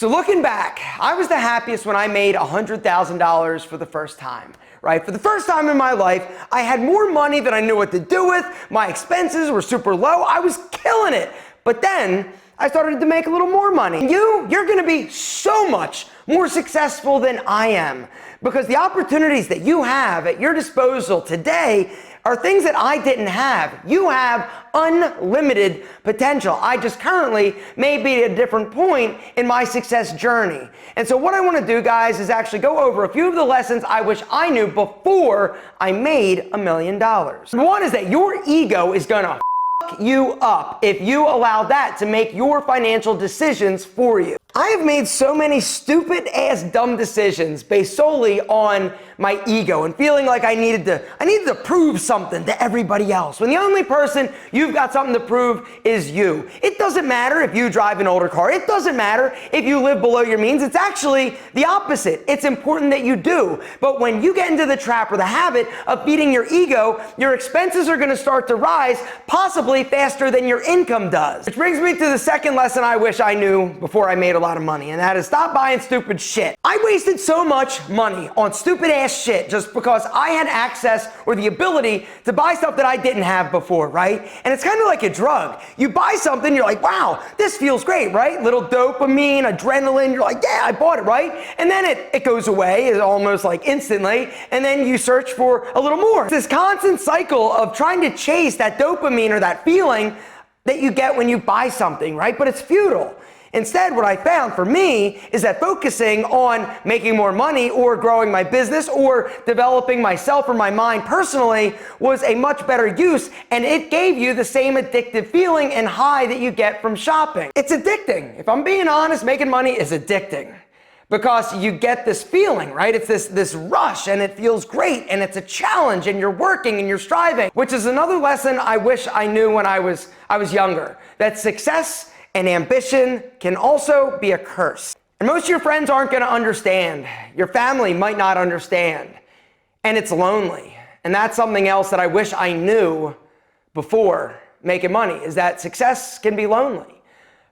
So looking back, I was the happiest when I made $100,000 for the first time, right? For the first time in my life, I had more money than I knew what to do with. My expenses were super low. I was killing it. But then I started to make a little more money. You're gonna be so much more successful than I am, because the opportunities that you have at your disposal today are things that I didn't have. You have unlimited potential. I just currently may be at a different point in my success journey. And so what I want to do, guys, is actually go over a few of the lessons I wish I knew before I made $1 million. One is that your ego is gonna fuck you up if you allow that to make your financial decisions for you. I have made so many stupid ass dumb decisions based solely on my ego and feeling like I needed to prove something to everybody else, when the only person you've got something to prove is you. It doesn't matter if you drive an older car. It doesn't matter if you live below your means. It's actually the opposite. It's important that you do. But when you get into the trap or the habit of feeding your ego, your expenses are going to start to rise, possibly faster than your income does. Which brings me to the second lesson I wish I knew before I made a lot of money, and that is stop buying stupid shit. I wasted so much money on stupid ass shit just because I had access or the ability to buy stuff that I didn't have before, right? And it's kind of like a drug. You buy something, you're like, wow, this feels great, right? Little dopamine, adrenaline, you're like, yeah, I bought it, right? And then it goes away, it's almost like instantly, and then you search for a little more. It's this constant cycle of trying to chase that dopamine or that feeling that you get when you buy something, right? But it's futile. Instead, what I found for me is that focusing on making more money or growing my business or developing myself or my mind personally was a much better use, and it gave you the same addictive feeling and high that you get from shopping. It's addicting. If I'm being honest, making money is addicting because you get this feeling, right? It's this rush, and it feels great, and it's a challenge, and you're working and you're striving, which is another lesson I wish I knew when I was younger, that success and ambition can also be a curse. And most of your friends aren't gonna understand. Your family might not understand. And it's lonely. And that's something else that I wish I knew before making money, is that success can be lonely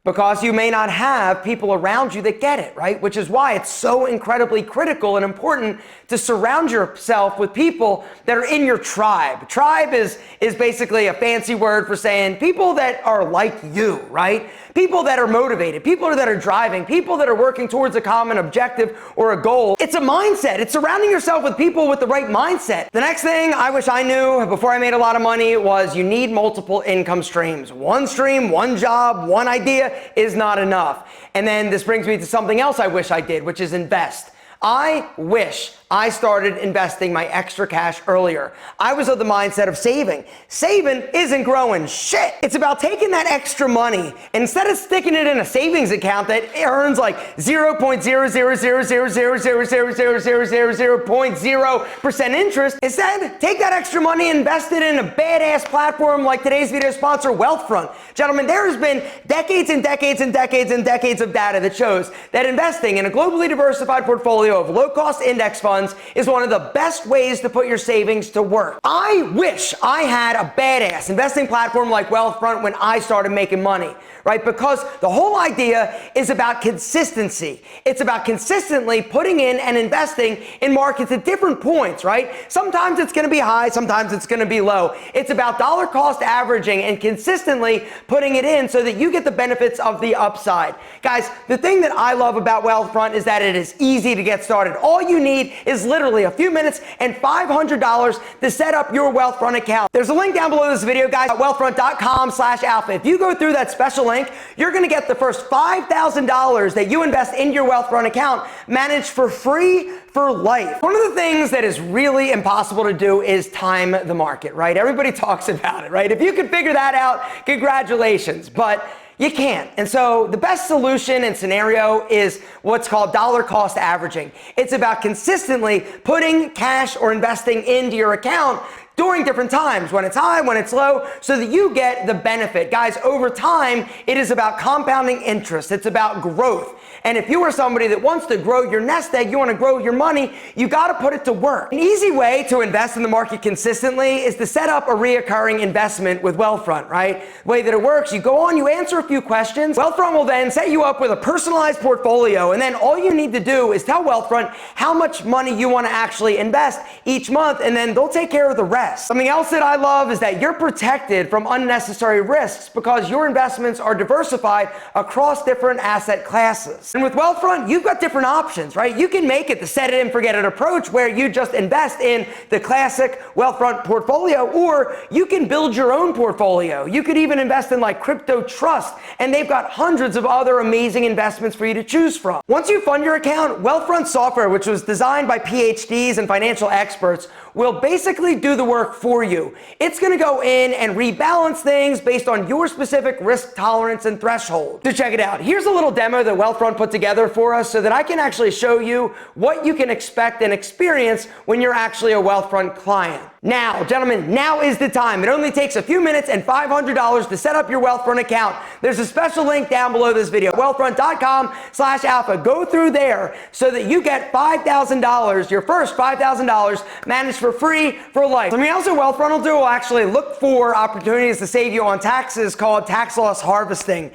because you may not have people around you that get it, right? Which is why it's so incredibly critical and important to surround yourself with people that are in your tribe. Tribe is basically a fancy word for saying people that are like you, right? People that are motivated, people that are driving, people that are working towards a common objective or a goal. It's a mindset. It's surrounding yourself with people with the right mindset. The next thing I wish I knew before I made a lot of money was you need multiple income streams. One stream, one job, one idea is not enough. And then this brings me to something else I wish I did, which is invest. I wish I started investing my extra cash earlier. I was of the mindset of saving. Saving isn't growing shit. It's about taking that extra money, and instead of sticking it in a savings account that earns like 0.00000000000.0% interest, instead take that extra money and invest it in a badass platform like today's video sponsor, Wealthfront. Gentlemen, there has been decades and decades and decades and decades of data that shows that investing in a globally diversified portfolio of low-cost index funds is one of the best ways to put your savings to work. I wish I had a badass investing platform like Wealthfront when I started making money, right? Because the whole idea is about consistency. It's about consistently putting in and investing in markets at different points, right? Sometimes it's gonna be high, sometimes it's gonna be low. It's about dollar cost averaging and consistently putting it in so that you get the benefits of the upside. Guys, the thing that I love about Wealthfront is that it is easy to get started. All you need is literally a few minutes and $500 to set up your Wealthfront account. There's a link down below this video, guys, at wealthfront.com/alpha. If you go through that special link, you're gonna get the first $5,000 that you invest in your Wealthfront account managed for free for life. One of the things that is really impossible to do is time the market, right? Everybody talks about it, right? If you can figure that out, congratulations, but you can't. And so the best solution and scenario is what's called dollar cost averaging. It's about consistently putting cash or investing into your account during different times, when it's high, when it's low, so that you get the benefit. Guys, over time, it is about compounding interest. It's about growth. And if you are somebody that wants to grow your nest egg, you want to grow your money, you got to put it to work. An easy way to invest in the market consistently is to set up a reoccurring investment with Wealthfront, right? The way that it works, you go on, you answer a few questions. Wealthfront will then set you up with a personalized portfolio, and then all you need to do is tell Wealthfront how much money you want to actually invest each month, and then they'll take care of the rest. Something else that I love is that you're protected from unnecessary risks because your investments are diversified across different asset classes. And with Wealthfront, you've got different options, right? You can make it the set it and forget it approach where you just invest in the classic Wealthfront portfolio, or you can build your own portfolio. You could even invest in like crypto trust, and they've got hundreds of other amazing investments for you to choose from. Once you fund your account, Wealthfront software, which was designed by PhDs and financial experts, will basically do the work for you. It's going to go in and rebalance things based on your specific risk tolerance and threshold. So check it out. Here's a little demo that Wealthfront put together for us so that I can actually show you what you can expect and experience when you're actually a Wealthfront client. Now, gentlemen, now is the time. It only takes a few minutes and $500 to set up your Wealthfront account. There's a special link down below this video, wealthfront.com/alpha. Go through there so that you get $5,000, your first $5,000 managed for free for life. Something else that Wealthfront will do will actually look for opportunities to save you on taxes called tax loss harvesting.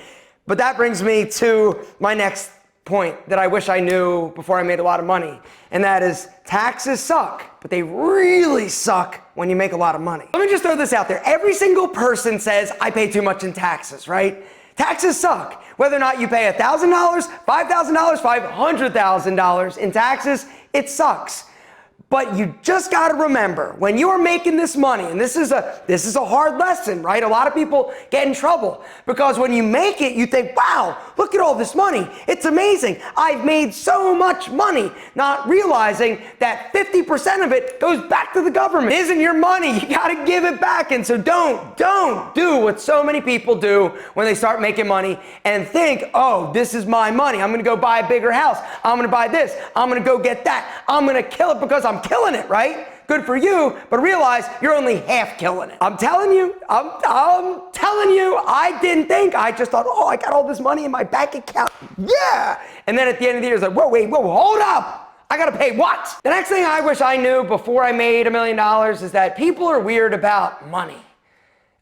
But that brings me to my next point that I wish I knew before I made a lot of money, and that is taxes suck, but they really suck when you make a lot of money. Let me just throw this out there. Every single person says, I pay too much in taxes, right? Taxes suck. Whether or not you pay $1,000, $5,000, $500,000 in taxes, it sucks. But you just got to remember, when you are making this money, and this is a hard lesson, right? A lot of people get in trouble because when you make it, you think, wow, look at all this money. It's amazing. I've made so much money, not realizing that 50% of it goes back to the government. It isn't your money. You got to give it back. And so don't do what so many people do when they start making money and think, oh, this is my money. I'm going to go buy a bigger house. I'm going to buy this. I'm going to go get that. I'm going to kill it because I'm killing it, right? Good for you, but realize you're only half killing it. I'm telling you, I didn't think. I just thought, oh, I got all this money in my bank account. Yeah. And then at the end of the year, it's like, whoa, hold up. I got to pay what? The next thing I wish I knew before I made $1 million is that people are weird about money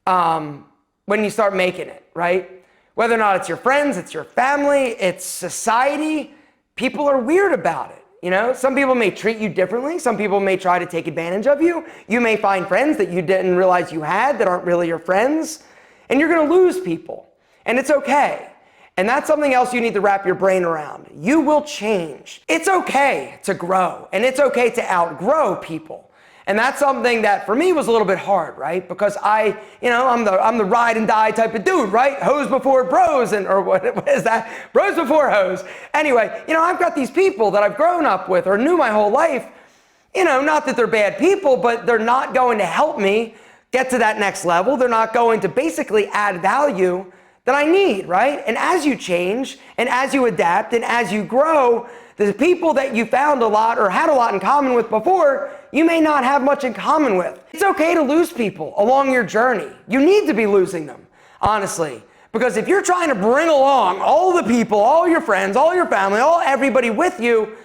when you start making it, right? Whether or not it's your friends, it's your family, it's society, people are weird about it. You know, some people may treat you differently. Some people may try to take advantage of you. You may find friends that you didn't realize you had that aren't really your friends. And you're going to lose people. And it's okay. And that's something else you need to wrap your brain around. You will change. It's okay to grow. And it's okay to outgrow people. And that's something that for me was a little bit hard, right? Because I'm the ride and die type of dude, right? Hose before bros, or what is that? Bros before hose. Anyway, I've got these people that I've grown up with or knew my whole life. Not that they're bad people, but they're not going to help me get to that next level. They're not going to basically add value that I need, right? And as you change and as you adapt and as you grow, the people that you found a lot or had a lot in common with before, you may not have much in common with. It's okay to lose people along your journey. You need to be losing them, honestly. Because if you're trying to bring along all the people, all your friends, all your family, everybody with you,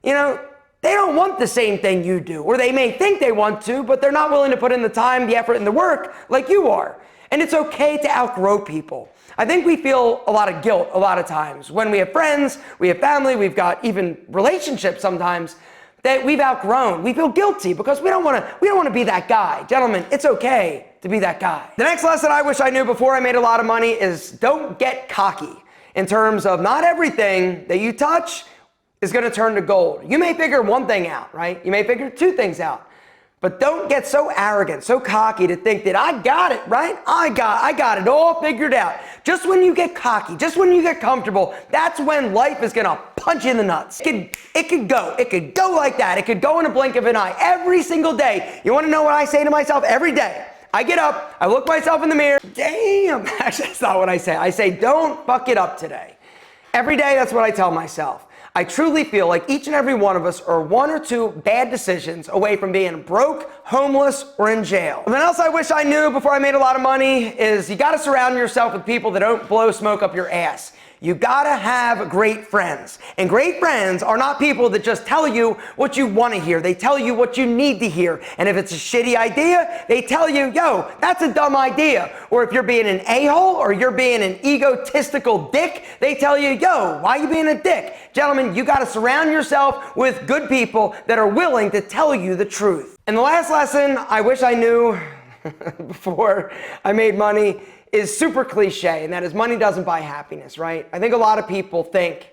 they don't want the same thing you do. Or they may think they want to, but they're not willing to put in the time, the effort, and the work like you are. And it's okay to outgrow people. I think we feel a lot of guilt a lot of times when we have friends, we have family, we've got even relationships sometimes that we've outgrown. We feel guilty because we don't want to be that guy. Gentlemen, it's okay to be that guy. The next lesson I wish I knew before I made a lot of money is don't get cocky in terms of not everything that you touch is going to turn to gold. You may figure one thing out, right? You may figure two things out. But don't get so arrogant, so cocky to think that I got it, right? I got it all figured out. Just when you get cocky, just when you get comfortable, that's when life is gonna punch you in the nuts. It could go like that. It could go in a blink of an eye every single day. You wanna know what I say to myself every day? I get up, I look myself in the mirror. Damn, actually that's not what I say. I say, don't fuck it up today. Every day, that's what I tell myself. I truly feel like each and every one of us are one or two bad decisions away from being broke, homeless, or in jail. Something else I wish I knew before I made a lot of money is you gotta surround yourself with people that don't blow smoke up your ass. You gotta have great friends. And great friends are not people that just tell you what you want to hear. They tell you what you need to hear. And if it's a shitty idea, they tell you, yo, that's a dumb idea. Or if you're being an a-hole or you're being an egotistical dick, they tell you, yo, why are you being a dick? Gentlemen, you gotta surround yourself with good people that are willing to tell you the truth. And the last lesson I wish I knew before I made money is super cliche, and that is money doesn't buy happiness, right? I think a lot of people think,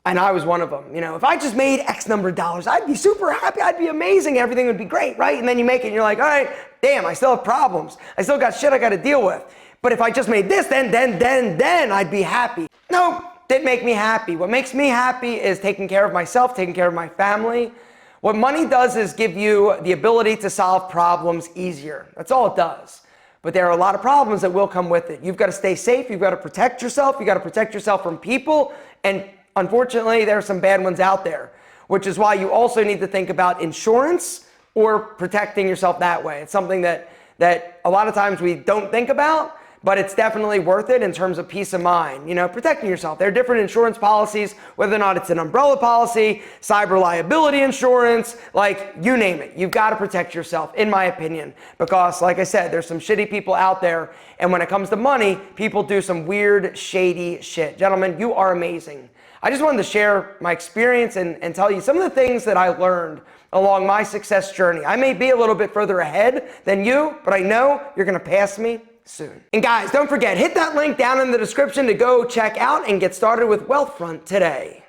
and I was one of them, if I just made X number of dollars, I'd be super happy, I'd be amazing, everything would be great, right? And then you make it and you're like, all right, damn, I still have problems. I still got shit I gotta deal with. But if I just made this, then I'd be happy. No, didn't make me happy. What makes me happy is taking care of myself, taking care of my family. What money does is give you the ability to solve problems easier. That's all it does. But there are a lot of problems that will come with it. You've got to stay safe. You've got to protect yourself. You've got to protect yourself from people. And unfortunately, there are some bad ones out there, which is why you also need to think about insurance or protecting yourself that way. It's something that a lot of times we don't think about, but it's definitely worth it in terms of peace of mind. Protecting yourself. There are different insurance policies, whether or not it's an umbrella policy, cyber liability insurance, like you name it. You've got to protect yourself, in my opinion, because like I said, there's some shitty people out there. And when it comes to money, people do some weird, shady shit. Gentlemen, you are amazing. I just wanted to share my experience and tell you some of the things that I learned along my success journey. I may be a little bit further ahead than you, but I know you're going to pass me soon. And guys, don't forget, hit that link down in the description to go check out and get started with Wealthfront today.